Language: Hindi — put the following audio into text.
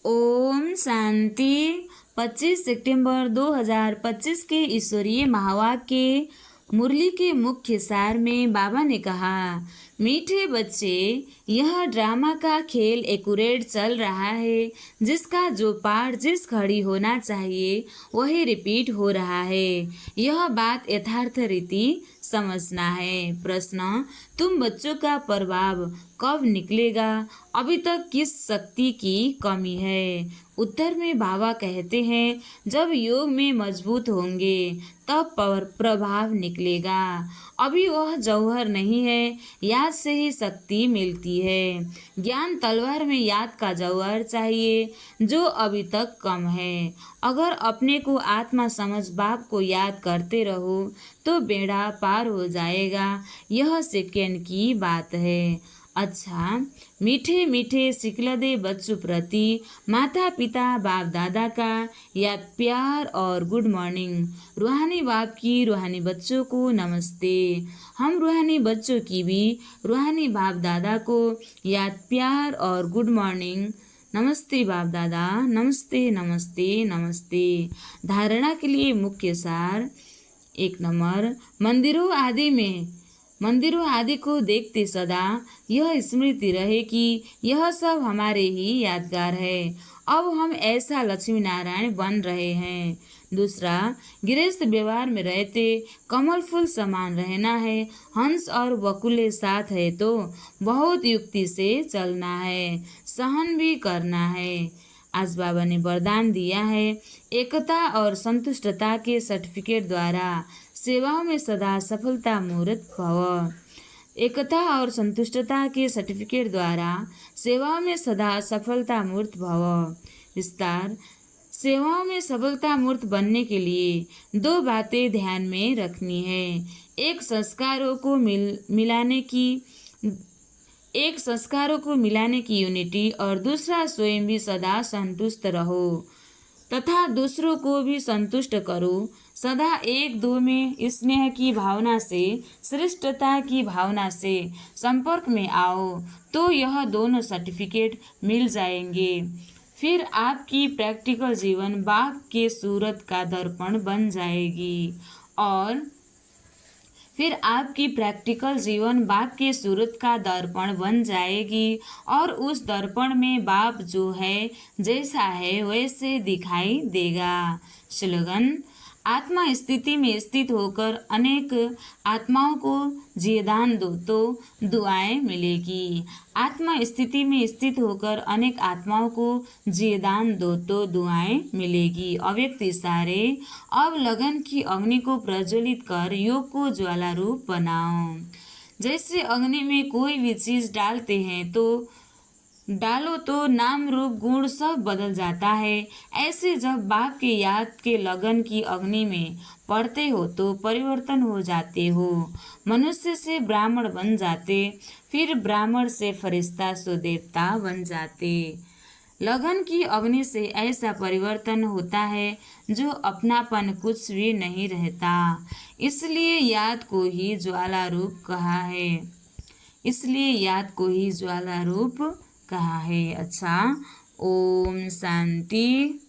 ओम शांति। 25 सितंबर 2025 के ईश्वरीय महावाक्य मुरली के मुख्य सार में बाबा ने कहा, मीठे बच्चे, यह ड्रामा का खेल एक्यूरेट चल रहा है, जिसका जो पार्ट जिस घड़ी होना चाहिए वही रिपीट हो रहा है। यह बात यथार्थ रीति समझना है। प्रश्न, तुम बच्चों का प्रभाव कब निकलेगा? अभी तक किस शक्ति की कमी है? उत्तर में बाबा कहते हैं, जब योग में मजबूत होंगे तब प्रभाव निकलेगा। अभी वह जौहर नहीं है, याद से ही शक्ति मिलती है। ज्ञान तलवार में याद का जौहर चाहिए, जो अभी तक कम है। अगर अपने को आत्मा समझ बाप को याद करते रहो तो बेड़ा पार हो जाएगा। यह सेकंड की बात है। अच्छा, मीठे मीठे सिकलदे बच्चों प्रति माता पिता बाप दादा का याद प्यार और गुड मॉर्निंग। रूहानी बाप की रूहानी बच्चों को नमस्ते। हम रूहानी बच्चों की भी रूहानी बाप दादा को याद प्यार और गुड मॉर्निंग। नमस्ते बाप दादा, नमस्ते नमस्ते नमस्ते। धारणा के लिए मुख्य सार। 1 नंबर, मंदिरों आदि को देखते सदा यह स्मृति रहे कि यह सब हमारे ही यादगार है। अब हम ऐसा लक्ष्मी नारायण बन रहे हैं। दूसरा, गृहस्थ व्यवहार में रहते कमल फूल समान रहना है। हंस और बकुले साथ है तो बहुत युक्ति से चलना है, सहन भी करना है। आज बाबा ने वरदान दिया है, एकता और संतुष्टता के सर्टिफिकेट द्वारा सेवाओं में सदा सफलता मूर्त भव। एकता और संतुष्टता के सर्टिफिकेट द्वारा सेवाओं में सदा सफलता मूर्त भव। विस्तार, सेवाओं में सफलता मूर्त बनने के लिए 2 बातें ध्यान में रखनी है। एक संस्कारों को मिलाने की यूनिटी, और दूसरा स्वयं भी सदा संतुष्ट रहो तथा दूसरों को भी संतुष्ट करो। सदा 1-2 में स्नेह की भावना से, श्रेष्ठता की भावना से संपर्क में आओ तो यह दोनों सर्टिफिकेट मिल जाएंगे। फिर आपकी प्रैक्टिकल जीवन बाप के सूरत का दर्पण बन जाएगी और उस दर्पण में बाप जो है जैसा है वैसे दिखाई देगा। स्लोगन, आत्मा स्थिति में स्थित होकर अनेक आत्माओं को जीदान दो तो दुआएं मिलेगी। आत्मा स्थिति में स्थित होकर अनेक आत्माओं को जीदान दो तो दुआएं मिलेगी। अव्यक्त इशारे, अब लगन की अग्नि को प्रज्वलित कर योग को ज्वाला रूप बनाओ। जैसे अग्नि में कोई भी चीज डालो तो नाम रूप गुण सब बदल जाता है। ऐसे जब बाप के याद के लगन की अग्नि में पड़ते हो तो परिवर्तन हो जाते हो। मनुष्य से ब्राह्मण बन जाते, फिर ब्राह्मण से फरिश्ता सो देवता बन जाते। लगन की अग्नि से ऐसा परिवर्तन होता है जो अपनापन कुछ भी नहीं रहता। इसलिए याद को ही ज्वाला रूप कहा है। अच्छा, ओम शांति।